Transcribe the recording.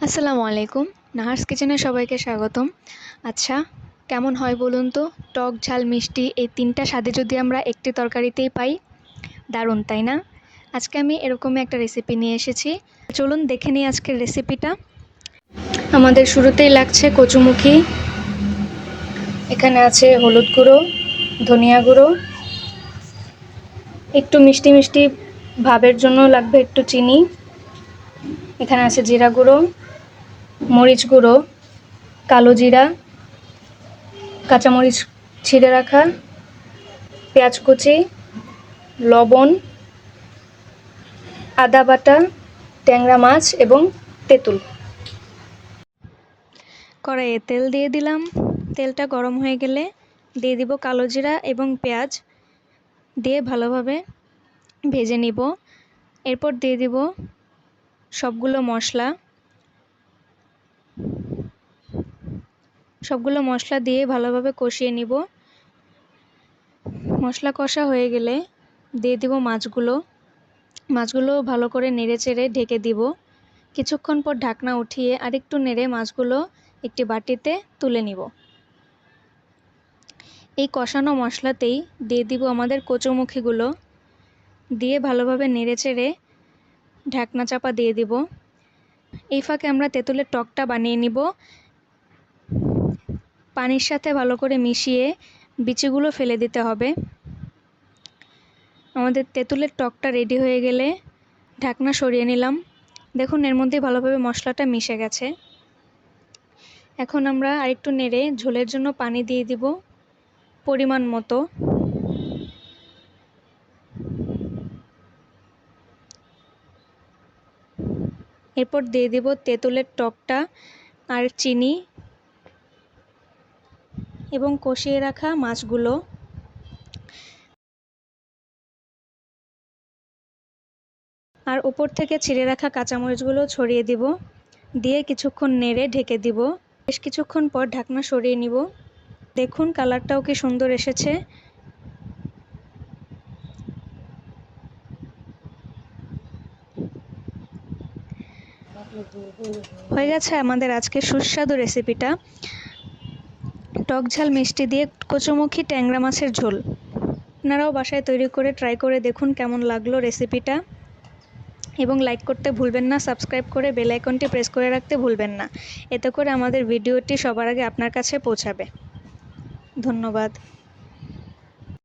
আসসালামু আলাইকুম। নাহার্স কিচেনে সবাইকে স্বাগতম। আচ্ছা, কেমন হয় বলুন তো? টক, ঝাল, মিষ্টি এই ৩টা স্বাদে যদি আমরা একটি তরকারিতেই পাই, দারুণ তাই না? আজকে আমি এরকমই একটা রেসিপি নিয়ে এসেছি। চলুন দেখে নিই আজকের রেসিপিটা। আমাদের শুরুতেই লাগছে কচুমুখী। এখানে আছে হলুদ গুঁড়ো, ধনিয়া গুঁড়ো, একটু মিষ্টি মিষ্টি ভাবের জন্য লাগবে একটু চিনি। এখানে আছে জিরা গুঁড়ো, মরিচ গুঁড়ো, কালো জিরা, কাঁচামরিচ ছিঁড়ে রাখা, পেঁয়াজ কুচি, লবণ, আদা বাটা, ট্যাংরা মাছ এবং তেঁতুল। কড়াইয়ে তেল দিয়ে দিলাম। তেলটা গরম হয়ে গেলে দিয়ে দিব কালো জিরা এবং পেঁয়াজ দিয়ে ভালোভাবে ভেজে নিব। এরপর দিয়ে দিব সবগুলো মশলা দিয়ে ভালোভাবে কষিয়ে নিব। মশলা কষা হয়ে গেলে দিয়ে দিব মাছগুলো ভালো করে নেড়েচেড়ে ঢেকে দিব। কিছুক্ষণ পর ঢাকনা উঠিয়ে আরেকটু নেড়ে মাছগুলো একটি বাটিতে তুলে নিব। এই কষানো মশলাতেই দিয়ে দিব আমাদের কচুমুখিগুলো, দিয়ে ভালোভাবে নেড়েচেড়ে ঢাকনা চাপা দিয়ে দিব। এই ফাঁকে আমরা তেঁতুলের টকটা বানিয়ে নিব। পানির সাথে ভালো করে মিশিয়ে বিচিগুলো ফেলে দিতে হবে। আমাদের তেঁতুলের টকটা রেডি হয়ে গেলে ঢাকনা সরিয়ে নিলাম। দেখুন এর মধ্যে ভালোভাবে মশলাটা মিশে গেছে। এখন আমরা আরেকটু নেড়ে ঝোলের জন্য পানি দিয়ে দিব পরিমাণ মতো। এরপর দিয়ে দিব তেঁতুলের টকটা আর চিনি এবং কষিয়ে রাখা মাছগুলো। আর উপর থেকে ছিঁড়ে রাখা কাঁচামরিচগুলো ছড়িয়ে দিব, দিয়ে কিছুক্ষণ নেড়ে ঢেকে দিব। বেশ কিছুক্ষণ পর ঢাকনা সরিয়ে নিব। দেখুন কালারটাও কি সুন্দর এসেছে। হয়ে গেছে আমাদের আজকের সুস্বাদু রেসিপিটা, টক ঝাল মিষ্টি দিয়ে কচুমুখী ট্যাংরা মাছের ঝোল। আপনারাও বাসায় তৈরি করে ট্রাই করে দেখুন কেমন লাগলো রেসিপিটা, এবং লাইক করতে ভুলবেন না, সাবস্ক্রাইব করে বেল আইকনটি প্রেস করে রাখতে ভুলবেন না। এতে করে আমাদের ভিডিওটি সবার আগে আপনার কাছে পৌঁছাবে। ধন্যবাদ।